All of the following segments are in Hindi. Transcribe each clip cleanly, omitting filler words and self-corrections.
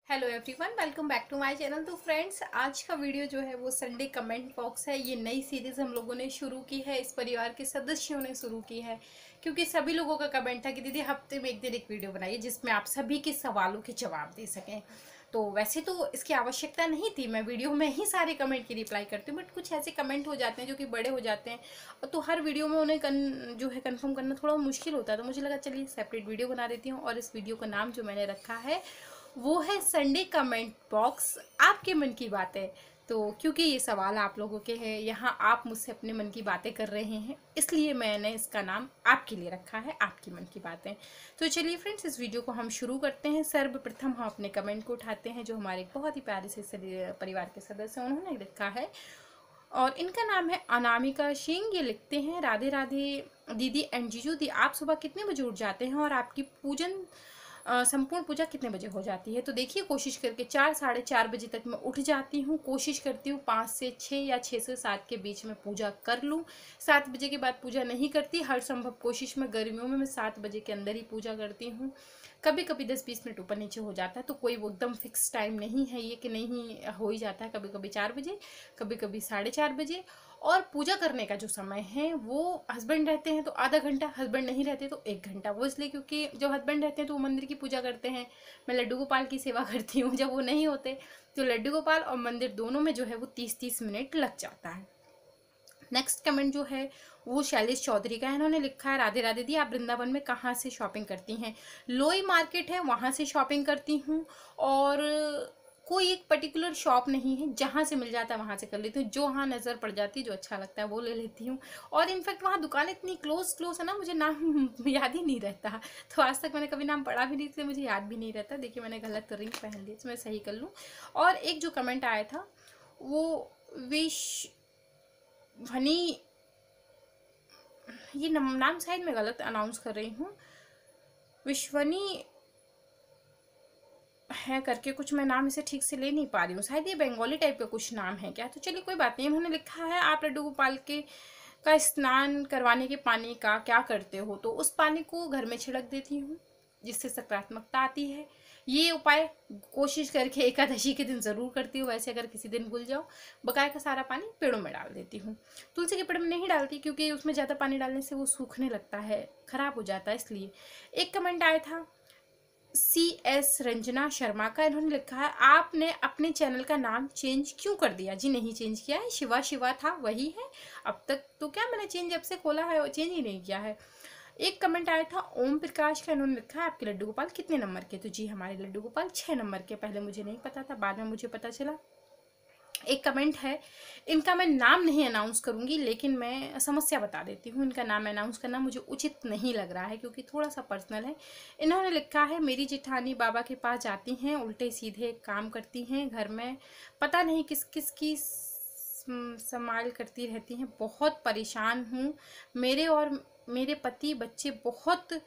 Hello everyone, welcome back to my channel. तो फ्रेंड्स, आज का वीडियो जो है वो संडे कमेंट बॉक्स है। ये नई सीरीज़ हम लोगों ने शुरू की है, इस परिवार के सदस्यों ने शुरू की है, क्योंकि सभी लोगों का कमेंट था कि दीदी हफ्ते में एक दिन एक वीडियो बनाइए जिसमें आप सभी के सवालों के जवाब दे सकें। तो वैसे तो इसकी आवश्यकता नहीं थी, मैं वीडियो में ही सारे कमेंट की रिप्लाई करती हूँ, बट कुछ ऐसे कमेंट हो जाते हैं जो कि बड़े हो जाते हैं, तो हर वीडियो में उन्हें जो है कंफर्म करना थोड़ा मुश्किल होता है। तो मुझे लगा चलिए सेपरेट वीडियो बना देती हूँ, और इस वीडियो का नाम जो मैंने रखा है वो है संडे कमेंट बॉक्स आपके मन की बातें। तो क्योंकि ये सवाल आप लोगों के हैं, यहाँ आप मुझसे अपने मन की बातें कर रहे हैं, इसलिए मैंने इसका नाम आपके लिए रखा है, आपकी मन की बातें। तो चलिए फ्रेंड्स, इस वीडियो को हम शुरू करते हैं। सर्वप्रथम हम अपने कमेंट को उठाते हैं, जो हमारे बहुत ही प्यारे से परिवार के सदस्य उन्होंने लिखा है, और इनका नाम है अनामिका सिंह। ये लिखते हैं, राधे राधे दीदी एंड जीजू दी, आप सुबह कितने बजे उठ जाते हैं और आपकी पूजन संपूर्ण पूजा कितने बजे हो जाती है? तो देखिए, कोशिश करके 4 साढ़े 4 बजे तक मैं उठ जाती हूँ। कोशिश करती हूँ 5 से 6 या 6 से 7 के बीच में पूजा कर लूँ। 7 बजे के बाद पूजा नहीं करती। हर संभव कोशिश में गर्मियों में मैं 7 बजे के अंदर ही पूजा करती हूँ। कभी कभी 10-20 मिनट ऊपर नीचे हो जाता है, तो कोई वो एकदम फिक्स टाइम नहीं है ये कि नहीं हो ही जाता है। कभी कभी 4 बजे, कभी कभी 4:30 बजे। और पूजा करने का जो समय है वो हस्बैंड रहते हैं तो आधा घंटा, हस्बैंड नहीं रहते तो 1 घंटा। वो इसलिए क्योंकि जब हस्बैंड रहते हैं तो वो मंदिर की पूजा करते हैं, मैं लड्डू गोपाल की सेवा करती हूँ। जब वो नहीं होते तो लड्डू गोपाल और मंदिर दोनों में जो है वो 30-30 मिनट लग जाता है। नेक्स्ट कमेंट जो है वो शैलेश चौधरी का है। इन्होंने लिखा है, राधे राधे दी, आप वृंदावन में कहाँ से शॉपिंग करती हैं? लोई मार्केट है, वहाँ से शॉपिंग करती हूँ। और कोई एक पर्टिकुलर शॉप नहीं है, जहाँ से मिल जाता है वहाँ से कर लेती हूँ। जो हाँ नज़र पड़ जाती है, जो अच्छा लगता है वो ले लेती हूँ। और इनफैक्ट वहाँ दुकान इतनी क्लोज क्लोज है ना, मुझे नाम याद ही नहीं रहता। तो आज तक मैंने कभी नाम पढ़ा भी नहीं, इसलिए मुझे याद भी नहीं रहता। देखिए, मैंने गलत रिंग पहन ली, तो मैं सही कर लूँ। और एक जो कमेंट आया था वो विश भनी, ये नाम शायद मैं गलत अनाउंस कर रही हूँ, विश्वनी है करके कुछ, मैं नाम इसे ठीक से ले नहीं पा रही हूँ। शायद ये बंगाली टाइप का कुछ नाम है क्या, तो चलिए कोई बात नहीं। उन्होंने लिखा है, आप लड्डू गोपाल के का स्नान करवाने के पानी का क्या करते हो? तो उस पानी को घर में छिड़क देती हूँ, जिससे सकारात्मकता आती है। ये उपाय कोशिश करके एकादशी के दिन ज़रूर करती हूँ। वैसे अगर किसी दिन भूल जाओ, बकाया का सारा पानी पेड़ों में डाल देती हूँ। तुलसी के पेड़ में नहीं डालती, क्योंकि उसमें ज़्यादा पानी डालने से वो सूखने लगता है, ख़राब हो जाता है, इसलिए। एक कमेंट आया था CS रंजना शर्मा का। इन्होंने लिखा है, आपने अपने चैनल का नाम चेंज क्यों कर दिया? जी नहीं चेंज किया है, शिवा शिवा था वही है अब तक। तो क्या मैंने चेंज जब से खोला है चेंज ही नहीं किया है। एक कमेंट आया था ओम प्रकाश का। इन्होंने लिखा है, आपके लड्डू गोपाल कितने नंबर के? तो जी, हमारे लड्डू गोपाल 6 नंबर के। पहले मुझे नहीं पता था, बाद में मुझे पता चला। एक कमेंट है, इनका मैं नाम नहीं अनाउंस करूंगी, लेकिन मैं समस्या बता देती हूँ। इनका नाम अनाउंस करना मुझे उचित नहीं लग रहा है, क्योंकि थोड़ा सा पर्सनल है। इन्होंने लिखा है, मेरी जेठानी बाबा के पास जाती हैं, उल्टे सीधे काम करती हैं, घर में पता नहीं किस किस की संभाल करती रहती हैं। बहुत परेशान हूँ, मेरे और मेरे पति बच्चे बहुत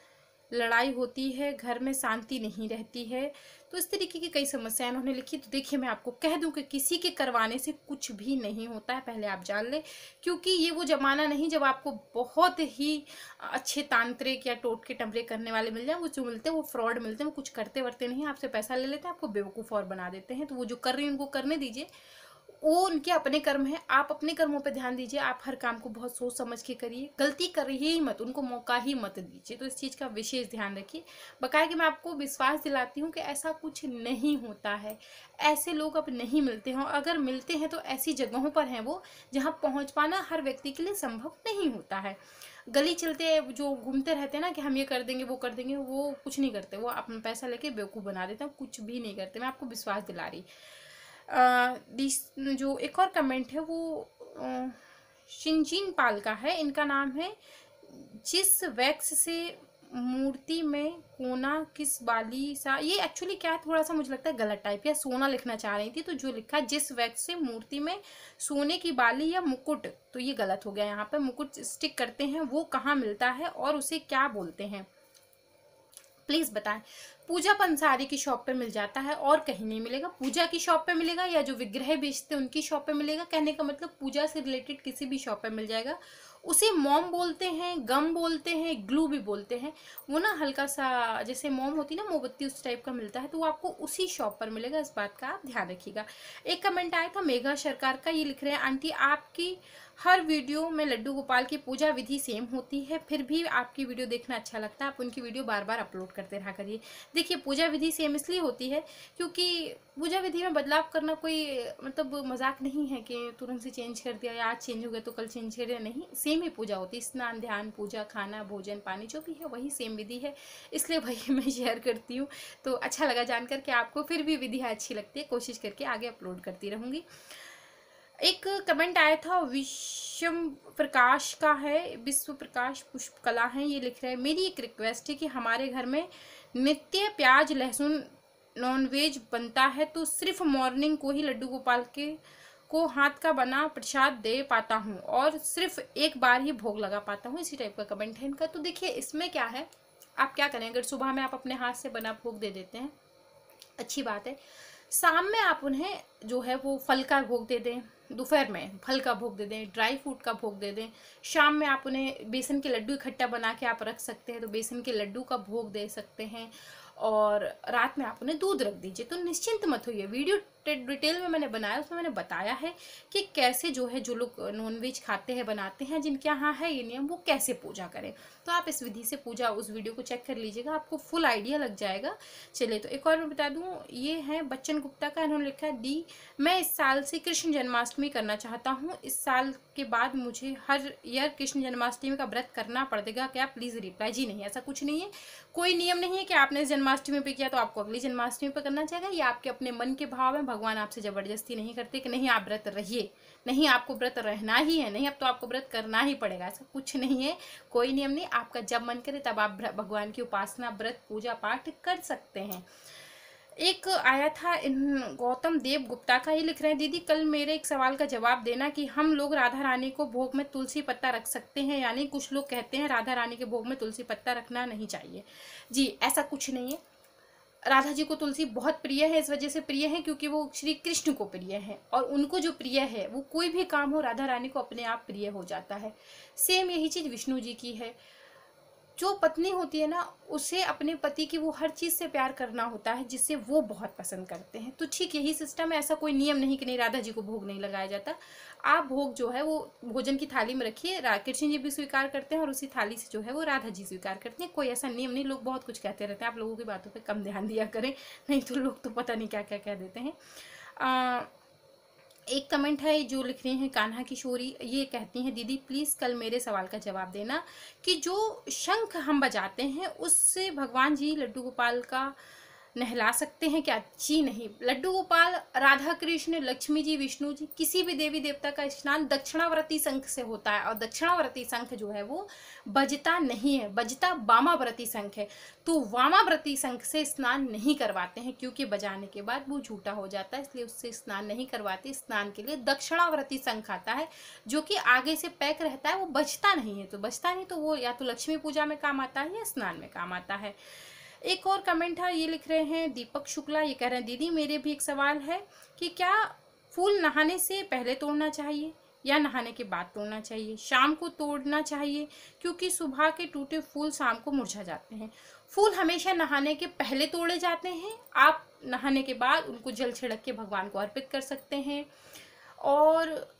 लड़ाई होती है, घर में शांति नहीं रहती है। तो इस तरीके की कई समस्याएं उन्होंने लिखी। तो देखिए, मैं आपको कह दूं कि किसी के करवाने से कुछ भी नहीं होता है, पहले आप जान लें। क्योंकि ये वो जमाना नहीं जब आपको बहुत ही अच्छे तांत्रिक या टोटके टमरे करने वाले मिल जाए। वो जो मिलते हैं वो फ्रॉड मिलते हैं, वो कुछ करते वरते नहीं, आपसे पैसा ले लेते हैं, आपको बेवकूफ़ और बना देते हैं। तो वो जो कर रही हैं उनको करने दीजिए, वो उनके अपने कर्म है। आप अपने कर्मों पे ध्यान दीजिए। आप हर काम को बहुत सोच समझ के करिए, गलती करिए ही मत, उनको मौका ही मत दीजिए। तो इस चीज़ का विशेष ध्यान रखिए। बकाया कि मैं आपको विश्वास दिलाती हूँ कि ऐसा कुछ नहीं होता है। ऐसे लोग अब नहीं मिलते हैं, और अगर मिलते हैं तो ऐसी जगहों पर हैं वो जहाँ पहुँच पाना हर व्यक्ति के लिए संभव नहीं होता है। गली चलते जो घूमते रहते हैं ना कि हम ये कर देंगे वो कर देंगे, वो कुछ नहीं करते। वो अपना पैसा लेके बेवकूफ़ बना देते हैं, कुछ भी नहीं करते। मैं आपको विश्वास दिला रही। जो एक और कमेंट है वो शिंजीन पाल का है। इनका नाम है, जिस वैक्स से मूर्ति में कोना किस बाली सा, ये एक्चुअली क्या है, थोड़ा सा मुझे लगता है गलत टाइप, या सोना लिखना चाह रही थी। तो जो लिखा है, जिस वैक्स से मूर्ति में सोने की बाली या मुकुट, तो ये गलत हो गया। यहाँ पे मुकुट स्टिक करते हैं, वो कहाँ मिलता है और उसे क्या बोलते हैं, प्लीज बताएं। पूजा पंसारी की शॉप पे मिल जाता है और कहीं नहीं मिलेगा। पूजा की शॉप पे मिलेगा, या जो विग्रह बेचते हैं उनकी शॉप पे मिलेगा। कहने का मतलब पूजा से रिलेटेड किसी भी शॉप पे मिल जाएगा। उसे मोम बोलते हैं, गम बोलते हैं, ग्लू भी बोलते हैं। वो ना हल्का सा जैसे मोम होती है ना, मोमबत्ती, उस टाइप का मिलता है, तो वो आपको उसी शॉप पर मिलेगा, इस बात का आप ध्यान रखिएगा। एक कमेंट आया था मेघा सरकार का, ये लिख रहे हैं आंटी आपकी हर वीडियो में लड्डू गोपाल की पूजा विधि सेम होती है, फिर भी आपकी वीडियो देखना अच्छा लगता है, आप उनकी वीडियो बार बार अपलोड करते रहा करिए। देखिए पूजा विधि सेम इसलिए होती है क्योंकि पूजा विधि में बदलाव करना कोई मतलब मजाक नहीं है कि तुरंत से चेंज कर दिया या आज चेंज हो गया तो कल चेंज कर दिया, नहीं, सेम ही पूजा होती है। स्नान, ध्यान, पूजा, खाना, भोजन, पानी जो भी है वही सेम विधि है, इसलिए वही मैं शेयर करती हूँ। तो अच्छा लगा जानकर कि आपको फिर भी विधि अच्छी लगती है, कोशिश करके आगे अपलोड करती रहूँगी। एक कमेंट आया था विश्व प्रकाश का है, विश्व प्रकाश पुष्पकला है, ये लिख रहे हैं मेरी एक रिक्वेस्ट है कि हमारे घर में नित्य प्याज लहसुन नॉनवेज बनता है, तो सिर्फ मॉर्निंग को ही लड्डू गोपाल के को हाथ का बना प्रसाद दे पाता हूँ और सिर्फ एक बार ही भोग लगा पाता हूँ, इसी टाइप का कमेंट है इनका। तो देखिए इसमें क्या है, आप क्या करें, अगर सुबह में आप अपने हाथ से बना भोग दे देते हैं, अच्छी बात है। शाम में आप उन्हें जो है वो फल का भोग दे दें, दोपहर में फल का भोग दे दें, ड्राई फ्रूट का भोग दे दें, शाम में आप उन्हें बेसन के लड्डू इकट्ठा बना के आप रख सकते हैं, तो बेसन के लड्डू का भोग दे सकते हैं, और रात में आप उन्हें दूध रख दीजिए। तो निश्चिंत मत होइए, वीडियो डिटेल में मैंने बनाया, उसमें मैंने बताया है कि कैसे जो है जो लोग नॉनवेज खाते हैं बनाते हैं, जिनके यहाँ है ये नियम, वो कैसे पूजा करें। तो आप इस विधि से पूजा, उस वीडियो को चेक कर लीजिएगा, आपको फुल आइडिया लग जाएगा। चलिए तो एक और मैं बता दूं, ये है बच्चन गुप्ता का, इन्होंने लिखा है दी मैं इस साल से कृष्ण जन्माष्टमी करना चाहता हूँ, इस साल के बाद मुझे हर ईयर कृष्ण जन्माष्टमी का व्रत करना पड़ेगा क्या, प्लीज़ रिप्लाई। जी नहीं, ऐसा कुछ नहीं है, कोई नियम नहीं है कि आपने जन्माष्टमी पे किया तो आपको अगली जन्माष्टमी पे करना चाहिए। ये आपके अपने मन के भाव हैं, भगवान आपसे जबरदस्ती नहीं करते कि नहीं आप व्रत रहिए, नहीं आपको व्रत रहना ही है, नहीं अब तो आपको व्रत करना ही पड़ेगा, ऐसा कुछ नहीं है, कोई नियम नहीं। आपका जब मन करे तब आप भगवान की उपासना, व्रत, पूजा पाठ कर सकते हैं। एक आया था इन गौतम देव गुप्ता का, ये लिख रहे हैं दीदी कल मेरे एक सवाल का जवाब देना कि हम लोग राधा रानी को भोग में तुलसी पत्ता रख सकते हैं, यानी कुछ लोग कहते हैं राधा रानी के भोग में तुलसी पत्ता रखना नहीं चाहिए। जी ऐसा कुछ नहीं है, राधा जी को तुलसी बहुत प्रिय है, इस वजह से प्रिय है क्योंकि वो श्री कृष्ण को प्रिय है, और उनको जो प्रिय है वो कोई भी काम हो राधा रानी को अपने आप प्रिय हो जाता है। सेम यही चीज विष्णु जी की है, जो पत्नी होती है ना, उसे अपने पति की वो हर चीज से प्यार करना होता है जिससे वो बहुत पसंद करते हैं। तो ठीक यही सिस्टम है, ऐसा कोई नियम नहीं कि नहीं राधा जी को भोग नहीं लगाया जाता। आप भोग जो है वो भोजन की थाली में रखिए, कृष्ण जी भी स्वीकार करते हैं और उसी थाली से जो है वो राधा जी स्वीकार करते हैं, कोई ऐसा नियम नहीं। लोग बहुत कुछ कहते रहते हैं, आप लोगों की बातों पर कम ध्यान दिया करें, नहीं तो लोग तो पता नहीं क्या क्या कह देते हैं। एक कमेंट है जो लिख रही हैं कान्हा किशोरी, ये कहती हैं दीदी प्लीज़ कल मेरे सवाल का जवाब देना कि जो शंख हम बजाते हैं उससे भगवान जी लड्डू गोपाल का नहला सकते हैं क्या। जी नहीं, लड्डू गोपाल, राधा कृष्ण, लक्ष्मी जी, विष्णु जी, किसी भी देवी देवता का स्नान दक्षिणावर्ती शंख से होता है, और दक्षिणावर्ती शंख जो है वो बजता नहीं है, बजता वामावर्ती शंख है। तो वामावर्ती शंख से स्नान नहीं करवाते हैं क्योंकि बजाने के बाद वो झूठा हो जाता है, इसलिए उससे स्नान नहीं करवाते। स्नान के लिए दक्षिणावर्ती शंख आता है जो कि आगे से पैक रहता है, वो बजता नहीं है, तो बजता नहीं तो वो या तो लक्ष्मी पूजा में काम आता है या स्नान में काम आता है। एक और कमेंट है, ये लिख रहे हैं दीपक शुक्ला, ये कह रहे हैं दीदी मेरे भी एक सवाल है कि क्या फूल नहाने से पहले तोड़ना चाहिए या नहाने के बाद तोड़ना चाहिए। शाम को तोड़ना चाहिए क्योंकि सुबह के टूटे फूल शाम को मुरझा जाते हैं। फूल हमेशा नहाने के पहले तोड़े जाते हैं, आप नहाने के बाद उनको जल छिड़क के भगवान को अर्पित कर सकते हैं। और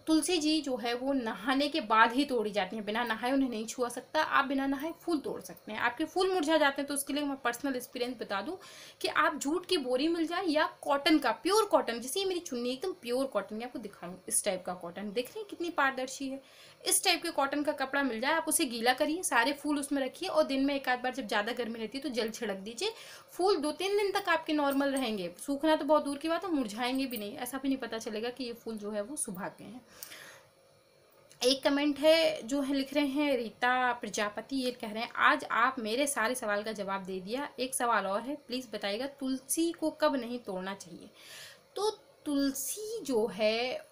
तुलसी जी जो है वो नहाने के बाद ही तोड़ी जाती हैं, बिना नहाए उन्हें नहीं छुआ सकता। आप बिना नहाए फूल तोड़ सकते हैं। आपके फूल मुरझा जाते हैं तो उसके लिए मैं पर्सनल एक्सपीरियंस बता दूं कि आप जूट की बोरी मिल जाए या कॉटन का, प्योर कॉटन, जैसे ये मेरी चुन्नी एकदम प्योर कॉटन, आपको दिखाऊं इस टाइप का कॉटन, देख रहे हैं कितनी पारदर्शी है, इस टाइप के कॉटन का कपड़ा मिल जाए, आप उसे गीला करिए, सारे फूल उसमें रखिए और दिन में एक आध बार जब ज़्यादा गर्मी रहती है तो जल छिड़क दीजिए। फूल 2-3 दिन तक आपके नॉर्मल रहेंगे, सूखना तो बहुत दूर की बात है, मुरझाएंगे भी नहीं, ऐसा भी नहीं पता चलेगा कि ये फूल जो है वो सुबह के हैं। एक कमेंट है जो है लिख रहे हैं रीता प्रजापति, ये कह रहे हैं आज आप मेरे सारे सवाल का जवाब दे दिया, एक सवाल और है प्लीज़ बताइएगा तुलसी को कब नहीं तोड़ना चाहिए। तो तुलसी जो है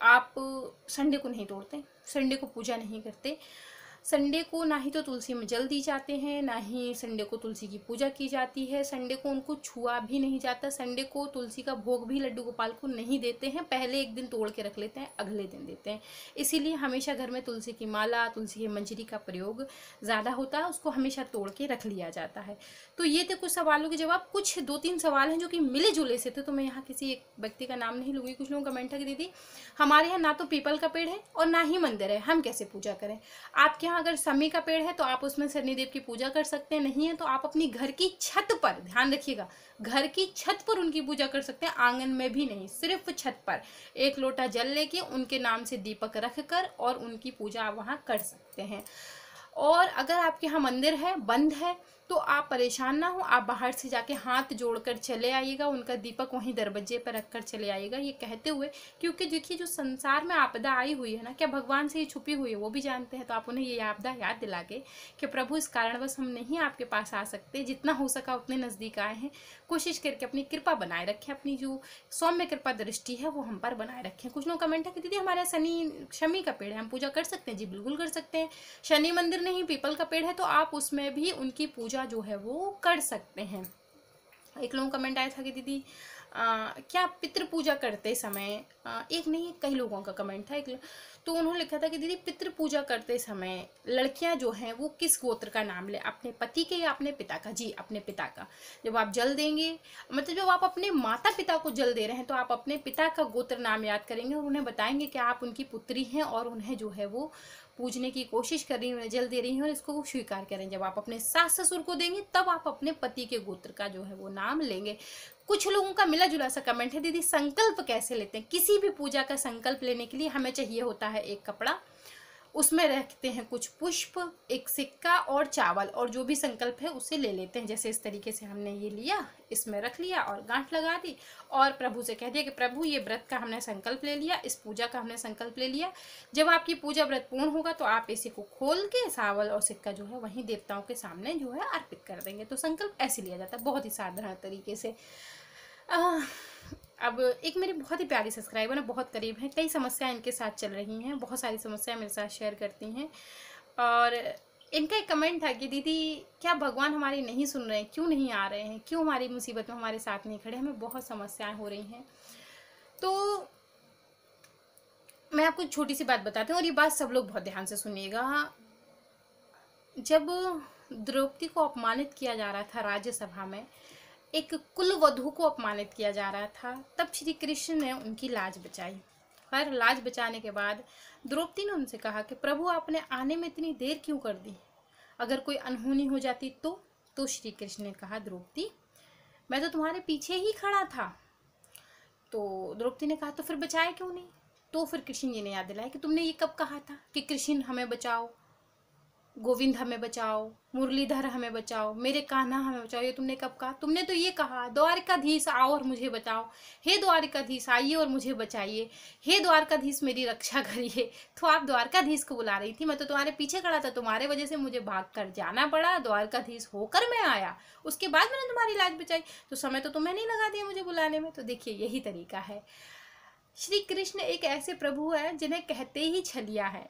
आप संडे को नहीं तोड़ते, संडे को पूजा नहीं करते, संडे को ना ही तो तुलसी में जल दी जाते हैं, ना ही संडे को तुलसी की पूजा की जाती है, संडे को उनको छुआ भी नहीं जाता, संडे को तुलसी का भोग भी लड्डू गोपाल को नहीं देते हैं, पहले एक दिन तोड़ के रख लेते हैं, अगले दिन देते हैं। इसीलिए हमेशा घर में तुलसी की माला, तुलसी की मंजरी का प्रयोग ज़्यादा होता है, उसको हमेशा तोड़ के रख लिया जाता है। तो ये थे कुछ सवालों के जवाब। कुछ 2-3 सवाल हैं जो कि मिले जुले से थे, तो मैं यहाँ किसी एक व्यक्ति का नाम नहीं लूँगी। कुछ लोग कमेंट है कि दीदी हमारे यहाँ ना तो पीपल का पेड़ है और ना ही मंदिर है, हम कैसे पूजा करें। आपके यहाँ अगर शमी का पेड़ है तो आप उसमें शनिदेव की पूजा कर सकते हैं, नहीं है तो आप अपनी घर की छत पर, ध्यान रखिएगा, घर की छत पर उनकी पूजा कर सकते हैं, आंगन में भी नहीं, सिर्फ छत पर एक लोटा जल लेके उनके नाम से दीपक रख कर और उनकी पूजा आप वहाँ कर सकते हैं। और अगर आपके यहाँ मंदिर है, बंद है, तो आप परेशान ना हो, आप बाहर से जाके हाथ जोड़कर चले आइएगा, उनका दीपक वहीं दरवाजे पर रखकर चले आइएगा, ये कहते हुए, क्योंकि देखिए जो संसार में आपदा आई हुई है ना, क्या भगवान से ही छुपी हुई है वो भी जानते हैं। तो आप उन्हें ये आपदा याद दिला के कि प्रभु इस कारणवश हम नहीं आपके पास आ सकते, जितना हो सका उतने नज़दीक आए हैं, कोशिश करके अपनी कृपा बनाए रखें, अपनी जो सौम्य कृपा दृष्टि है वो हम पर बनाए रखें। कुछ लोग कमेंट है कि दीदी हमारे शमी का पेड़ है, हम पूजा कर सकते हैं। जी बिल्कुल कर सकते हैं। शनि मंदिर नहीं, पीपल का पेड़ है तो आप उसमें भी उनकी पूजा जो है वो कर सकते हैं। एक लोगों का कमेंट आया था कि दीदी क्या पितृ पूजा करते समय, एक नहीं कई लोगों का कमेंट था, तो उन्होंने लिखा था कि दीदी पितृ पूजा करते समय लड़कियां जो हैं वो किस गोत्र का नाम ले, अपने पति के या अपने पिता का। जी अपने पिता का। जब आप जल देंगे, मतलब जब आप अपने माता पिता को जल दे रहे हैं तो आप अपने पिता का गोत्र नाम याद करेंगे और उन्हें बताएंगे कि आप उनकी पुत्री हैं और उन्हें जो है वो पूजने की कोशिश कर रही हैं, उन्हें जल दे रही हैं और इसको वो स्वीकार करें। जब आप अपने सास ससुर को देंगे तब आप अपने पति के गोत्र का जो है वो नाम लेंगे। कुछ लोगों का मिला जुला सा कमेंट है, दीदी संकल्प कैसे लेते हैं। किसी भी पूजा का संकल्प लेने के लिए हमें चाहिए होता है एक कपड़ा, उसमें रखते हैं कुछ पुष्प, एक सिक्का और चावल, और जो भी संकल्प है उसे ले लेते हैं। जैसे इस तरीके से हमने ये लिया, इसमें रख लिया और गांठ लगा दी और प्रभु से कह दिया कि प्रभु ये व्रत का हमने संकल्प ले लिया, इस पूजा का हमने संकल्प ले लिया। जब आपकी पूजा व्रत पूर्ण होगा तो आप इसी को खोल के चावल और सिक्का जो है वहीं देवताओं के सामने जो है अर्पित कर देंगे। तो संकल्प ऐसे लिया जाता है, बहुत ही साधारण तरीके से। अब एक मेरी बहुत ही प्यारी सब्सक्राइबर है, बहुत करीब हैं, कई समस्याएं इनके साथ चल रही हैं, बहुत सारी समस्याएं मेरे साथ शेयर करती हैं, और इनका एक कमेंट था कि दीदी क्या भगवान हमारी नहीं सुन रहे हैं, क्यों नहीं आ रहे हैं, क्यों हमारी मुसीबत में हमारे साथ नहीं खड़े, हमें बहुत समस्याएं हो रही हैं। तो मैं आपको छोटी सी बात बताती हूँ और ये बात सब लोग बहुत ध्यान से सुनिएगा। जब द्रौपदी को अपमानित किया जा रहा था राज्यसभा में, एक कुलवधू को अपमानित किया जा रहा था, तब श्री कृष्ण ने उनकी लाज बचाई। और लाज बचाने के बाद द्रौपदी ने उनसे कहा कि प्रभु आपने आने में इतनी देर क्यों कर दी, अगर कोई अनहोनी हो जाती तो श्री कृष्ण ने कहा द्रौपदी मैं तो तुम्हारे पीछे ही खड़ा था। तो द्रौपदी ने कहा तो फिर बचाया क्यों नहीं। तो फिर कृष्ण जी ने याद दिलाया कि तुमने ये कब कहा था कि कृष्ण हमें बचाओ, गोविंद हमें बचाओ, मुरलीधर हमें बचाओ, मेरे कान्हा हमें बचाओ, ये तुमने कब कहा। तुमने तो ये कहा द्वारिकाधीश आओ और मुझे बचाओ, हे द्वारिकाधीश आइए और मुझे बचाइए, हे द्वारकाधीश मेरी रक्षा करिए। तो आप द्वारकाधीश को बुला रही थी, मैं तो तुम्हारे पीछे खड़ा था, तुम्हारे वजह से मुझे भाग कर जाना पड़ा, द्वारकाधीश होकर मैं आया, उसके बाद मैंने तुम्हारी लाज बचाई, तो समय तो तुम्हें नहीं लगा दिया मुझे बुलाने में। तो देखिए यही तरीका है। श्री कृष्ण एक ऐसे प्रभु है जिन्हें कहते ही छलिया है,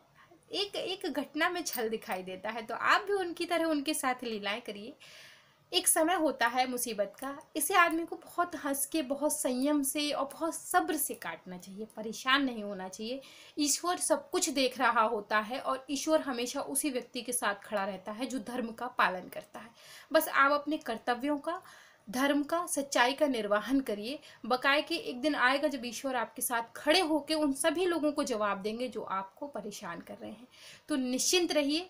एक एक घटना में छल दिखाई देता है। तो आप भी उनकी तरह उनके साथ लीलाएं करिए। एक समय होता है मुसीबत का, इसे आदमी को बहुत हंस के, बहुत संयम से और बहुत सब्र से काटना चाहिए, परेशान नहीं होना चाहिए। ईश्वर सब कुछ देख रहा होता है और ईश्वर हमेशा उसी व्यक्ति के साथ खड़ा रहता है जो धर्म का पालन करता है। बस आप अपने कर्तव्यों का, धर्म का, सच्चाई का निर्वाहन करिए। बकाए के एक दिन आएगा जब ईश्वर आपके साथ खड़े होकर उन सभी लोगों को जवाब देंगे जो आपको परेशान कर रहे हैं। तो निश्चिंत रहिए।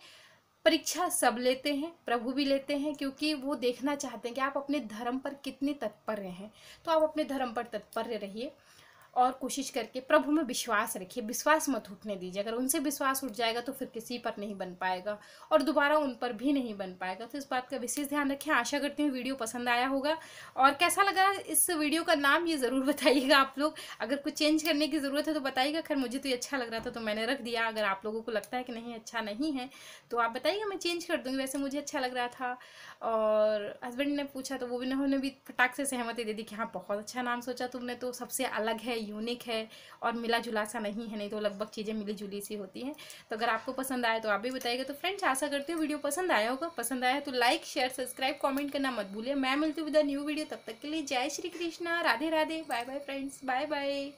परीक्षा सब लेते हैं, प्रभु भी लेते हैं, क्योंकि वो देखना चाहते हैं कि आप अपने धर्म पर कितने तत्पर हैं। तो आप अपने धर्म पर तत्पर रहिए और कोशिश करके प्रभु में विश्वास रखिए, विश्वास मत उठने दीजिए। अगर उनसे विश्वास उठ जाएगा तो फिर किसी पर नहीं बन पाएगा और दोबारा उन पर भी नहीं बन पाएगा। तो इस बात का विशेष ध्यान रखें। आशा करती हूँ वीडियो पसंद आया होगा, और कैसा लगा इस वीडियो का नाम ये ज़रूर बताइएगा आप लोग। अगर कुछ चेंज करने की ज़रूरत है तो बताइएगा। खैर मुझे तो ये अच्छा लग रहा था तो मैंने रख दिया। अगर आप लोगों को लगता है कि नहीं अच्छा नहीं है तो आप बताइएगा, मैं चेंज कर दूँगी। वैसे मुझे अच्छा लग रहा था और हस्बैंड ने पूछा तो वो भी उन्होंने भी फटाक से सहमति दे दी कि हाँ बहुत अच्छा नाम सोचा तुमने, तो सबसे अलग है यूनिक है और मिला जुला सा नहीं है, नहीं तो लगभग चीज़ें मिली जुली सी होती हैं। तो अगर आपको पसंद आए तो आप भी बताइएगा। तो फ्रेंड्स आशा करती हूँ वीडियो पसंद आया होगा। पसंद आया तो लाइक शेयर सब्सक्राइब कॉमेंट करना मत भूलिए। मैं मिलती हूँ विद अ न्यू वीडियो, तब तक के लिए जय Shri Krishna, Radhe Radhe, bye bye friends, bye bye.